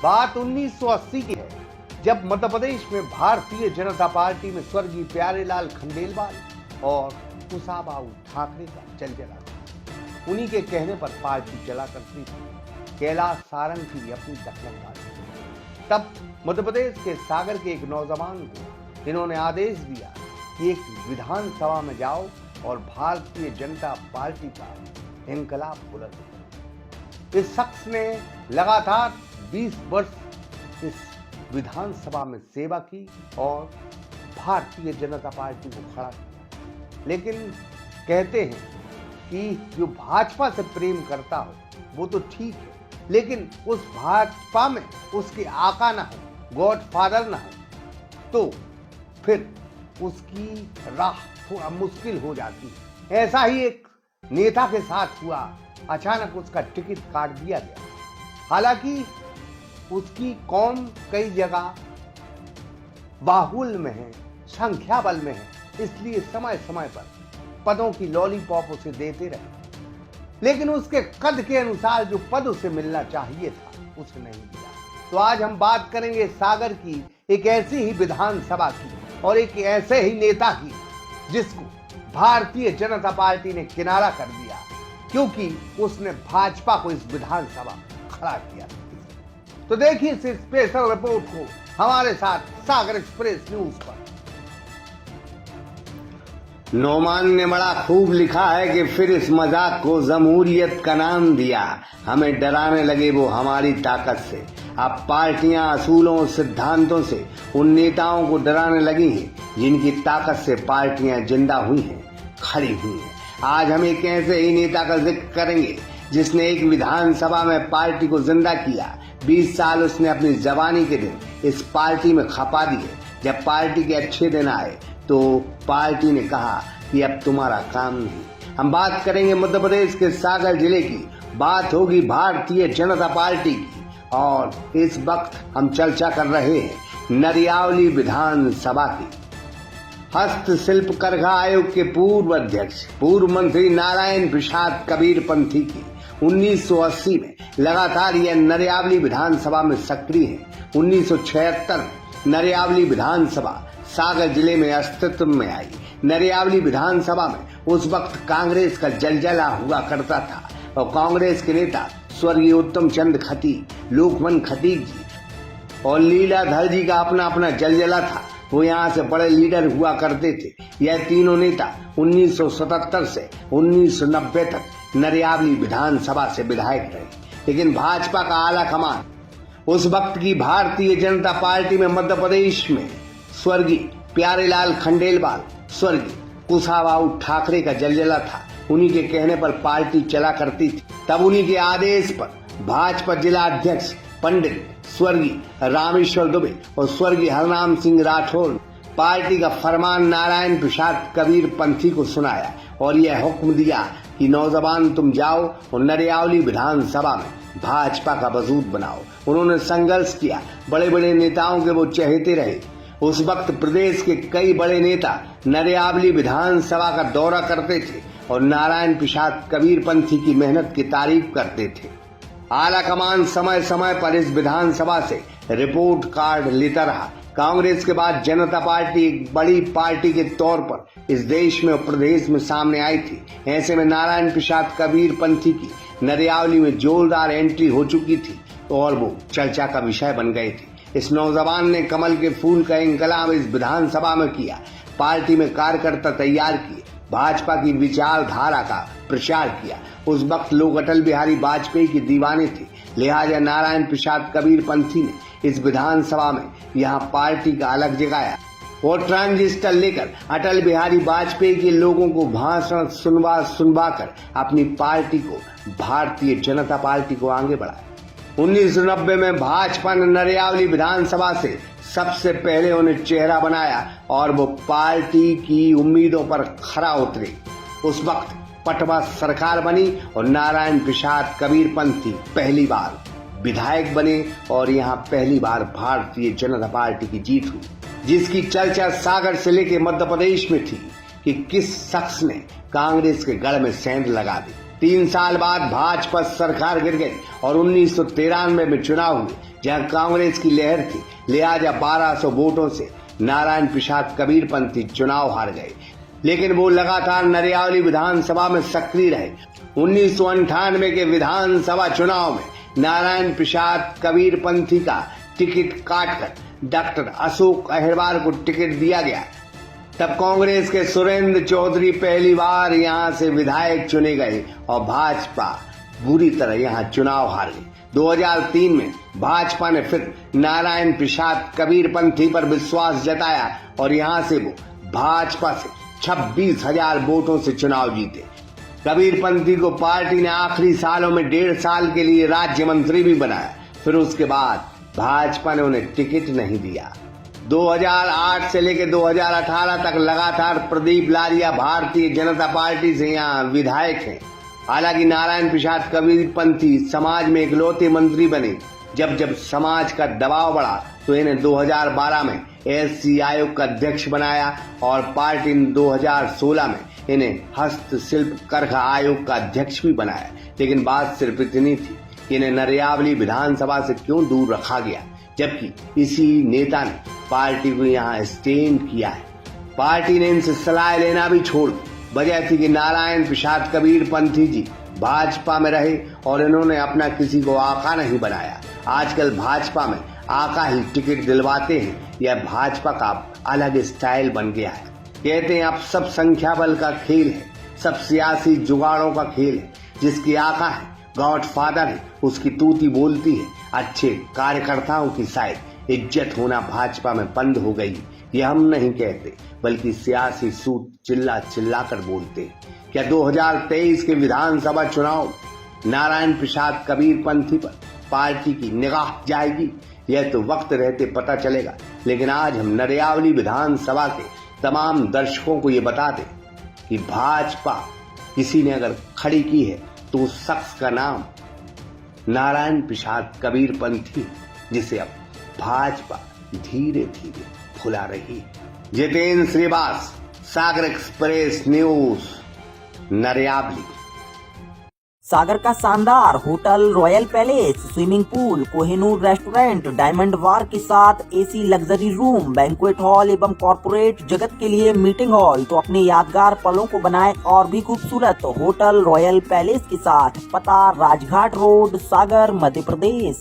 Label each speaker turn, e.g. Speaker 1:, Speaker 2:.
Speaker 1: बात 1980 की है, जब मध्य प्रदेश में भारतीय जनता पार्टी में स्वर्गीय प्यारेलाल खंडेलवाल और कुशाभाऊ ठाकरे का जलजला था। उन्हीं के कहने पर पार्टी चला करती थी। कैलाश सारंगी अपनी दखलंदाजी। तब मध्य प्रदेश के सागर के एक नौजवान को इन्होंने आदेश दिया कि एक विधानसभा में जाओ और भारतीय जनता पार्टी का इंकलाब बुलंद करो। इस शख्स ने लगातार 20 वर्ष इस विधानसभा में सेवा की और भारतीय जनता पार्टी को खड़ा किया। लेकिन कहते हैं कि जो भाजपा से प्रेम करता हो वो तो ठीक है, लेकिन उस भाजपा में उसके आका ना हो, गॉडफादर ना हो, तो फिर उसकी राह थोड़ा मुश्किल हो जाती है। ऐसा ही एक नेता के साथ हुआ। अचानक उसका टिकट काट दिया गया। हालांकि उसकी कौम कई जगह बाहुल्य में है, संख्या बल में है, इसलिए समय समय पर पदों की लॉलीपॉप उसे देते रहे, लेकिन उसके कद के अनुसार जो पद उसे मिलना चाहिए था उसे नहीं दिया। तो आज हम बात करेंगे सागर की एक ऐसी ही विधानसभा की और एक ऐसे ही नेता की जिसको भारतीय जनता पार्टी ने किनारा कर दिया क्योंकि उसने भाजपा को इस विधानसभा खड़ा किया। तो देखिए इस स्पेशल रिपोर्ट को हमारे साथ सागर एक्सप्रेस न्यूज पर।
Speaker 2: नोमान ने बड़ा खूब लिखा है कि फिर इस मजाक को जमहूरियत का नाम दिया। हमें डराने लगे वो हमारी ताकत से। अब पार्टियां असूलों सिद्धांतों से उन नेताओं को डराने लगी हैं जिनकी ताकत से पार्टियां जिंदा हुई हैं, खड़ी हुई हैं। आज हम एक ऐसे ही नेता का जिक्र करेंगे जिसने एक विधानसभा में पार्टी को जिंदा किया। 20 साल उसने अपनी जवानी के दिन इस पार्टी में खपा दिए। जब पार्टी के अच्छे दिन आए तो पार्टी ने कहा कि अब तुम्हारा काम नहीं। हम बात करेंगे मध्य प्रदेश के सागर जिले की, बात होगी भारतीय जनता पार्टी की, और इस वक्त हम चर्चा कर रहे हैं नरियावली विधानसभा की। हस्तशिल्प करघा आयोग के पूर्व अध्यक्ष पूर्व मंत्री नारायण प्रसाद कबीरपंथी की 1980 में लगातार यह नरियावली विधानसभा में सक्रिय है। 1976 में नरियावली विधानसभा सागर जिले में अस्तित्व में आई। नरियावली विधानसभा में उस वक्त कांग्रेस का जलजला हुआ करता था और कांग्रेस के नेता स्वर्गीय उत्तम चंद खटीक, लोकमन खटीक जी और लीलाधर जी का अपना अपना जलजला था। वो यहाँ से बड़े लीडर हुआ करते थे। यह तीनों नेता 1977 से 1990 तक नरियावली विधानसभा से विधायक रहे। लेकिन भाजपा का आला कमान उस वक्त की भारतीय जनता पार्टी में मध्य प्रदेश में स्वर्गीय प्यारेलाल खंडेलवाल, स्वर्गीय कुशाभाऊ ठाकरे का जलजला था। उन्हीं के कहने पर पार्टी चला करती थी। तब उन्हीं के आदेश पर भाजपा जिला अध्यक्ष पंडित स्वर्गीय रामेश्वर दुबे और स्वर्गीय हरनाम सिंह राठौर पार्टी का फरमान नारायण प्रसाद कबीरपंथी को सुनाया और यह हुक्म दिया कि नौजवान तुम जाओ और नरियावली विधानसभा में भाजपा का वजूद बनाओ। उन्होंने संघर्ष किया, बड़े बड़े नेताओं के वो चहेते रहे। उस वक्त प्रदेश के कई बड़े नेता नरियावली विधानसभा का दौरा करते थे और नारायण प्रसाद कबीरपंथी की मेहनत की तारीफ करते थे। आला कमान समय समय पर इस विधानसभा से रिपोर्ट कार्ड लेता रहा। कांग्रेस के बाद जनता पार्टी एक बड़ी पार्टी के तौर पर इस देश में और प्रदेश में सामने आई थी। ऐसे में नारायण प्रसाद कबीरपंथी की नरियावली में जोरदार एंट्री हो चुकी थी और वो चर्चा का विषय बन गए थे। इस नौजवान ने कमल के फूल का इंकलाब इस विधानसभा में किया। पार्टी में कार्यकर्ता तैयार किए, भाजपा की विचारधारा का प्रचार किया। उस वक्त लोग अटल बिहारी वाजपेयी की दीवाने थे, लिहाजा नारायण प्रसाद कबीरपंथी ने इस विधानसभा में यहाँ पार्टी का अलग जगाया और ट्रांजिस्टर लेकर अटल बिहारी वाजपेयी के लोगों को भाषण सुनवा कर अपनी पार्टी को भारतीय जनता पार्टी को आगे बढ़ाया। 1990 में भाजपा ने नरियावली विधानसभा से सबसे पहले उन्हें चेहरा बनाया और वो पार्टी की उम्मीदों पर खरा उतरे। उस वक्त पटवा सरकार बनी और नारायण प्रसाद कबीरपंथी पहली बार विधायक बने और यहाँ पहली बार भारतीय जनता पार्टी की जीत हुई, जिसकी चर्चा सागर से लेकर मध्य प्रदेश में थी कि किस शख्स ने कांग्रेस के गढ़ में सेंध लगा दी। 3 साल बाद भाजपा सरकार गिर गई और 1993 में चुनाव हुए, जहां कांग्रेस की लहर थी, लिहाजा 1200 वोटों से नारायण प्रसाद कबीरपंथी चुनाव हार गए, लेकिन वो लगातार नरियावली विधानसभा में सक्रिय रहे। 1998 के विधानसभा चुनाव में नारायण प्रसाद कबीरपंथी का टिकट काटकर डॉक्टर अशोक अहिरवार को टिकट दिया गया। तब कांग्रेस के सुरेंद्र चौधरी पहली बार यहां से विधायक चुने गए और भाजपा बुरी तरह यहां चुनाव हार गई। 2003 में भाजपा ने फिर नारायण प्रसाद कबीरपंथी पर विश्वास जताया और यहां से वो भाजपा से 26,000 वोटों से चुनाव जीते। कबीरपंथी को पार्टी ने आखिरी सालों में 1.5 साल के लिए राज्य मंत्री भी बनाया। फिर उसके बाद भाजपा ने उन्हें टिकट नहीं दिया। 2008 से लेकर 2018 तक लगातार प्रदीप लारिया भारतीय जनता पार्टी से यहाँ विधायक हैं। हालांकि नारायण प्रसाद कबीरपंथी समाज में इकलौते मंत्री बने। जब जब समाज का दबाव बढ़ा तो इन्हें 2012 में एससी आयोग का अध्यक्ष बनाया और पार्टी ने 2016 में इन्हें हस्तशिल्प करखा आयोग का अध्यक्ष भी बनाया। लेकिन बात सिर्फ इतनी थी कि इन्हें नरियावली विधानसभा से क्यों दूर रखा गया, जबकि इसी नेता ने पार्टी को यहाँ स्टैंड किया है। पार्टी ने इनसे सलाह लेना भी छोड़ दी। वजह थी कि नारायण प्रसाद कबीरपंथी जी भाजपा में रहे और इन्होंने अपना किसी को आका नहीं बनाया। आजकल भाजपा में आका ही टिकट दिलवाते हैं, यह भाजपा का अलग स्टाइल बन गया है। कहते हैं अब सब संख्या बल का खेल है, सब सियासी जुगाड़ों का खेल है। जिसकी आका है, गॉडफादर है, उसकी तूती बोलती है। अच्छे कार्यकर्ताओं की शायद इज्जत होना भाजपा में बंद हो गई। ये हम नहीं कहते, बल्कि सियासी सूट चिल्ला चिल्ला कर बोलते हैं। क्या 2023 के विधानसभा चुनाव नारायण प्रसाद कबीरपंथी पर पार्टी की निगाह जाएगी? यह तो वक्त रहते पता चलेगा। लेकिन आज हम नरियावली विधानसभा के तमाम दर्शकों को ये बता दें कि भाजपा किसी ने अगर खड़ी की है तो उस शख्स का नाम नारायण प्रसाद कबीरपंथी, जिसे अब भाजपा धीरे धीरे भुला रही है। Jitendra Shrivas, Sagar express news, Nariyavali.
Speaker 3: सागर का शानदार hotel royal palace, swimming pool, Kohinoor restaurant, diamond bar के साथ AC luxury room, banquet hall एवं कॉर्पोरेट जगत के लिए मीटिंग हॉल। तो अपने यादगार पलों को बनाए और भी खूबसूरत होटल रॉयल पैलेस के साथ। पता राजघाट रोड, सागर, मध्य प्रदेश।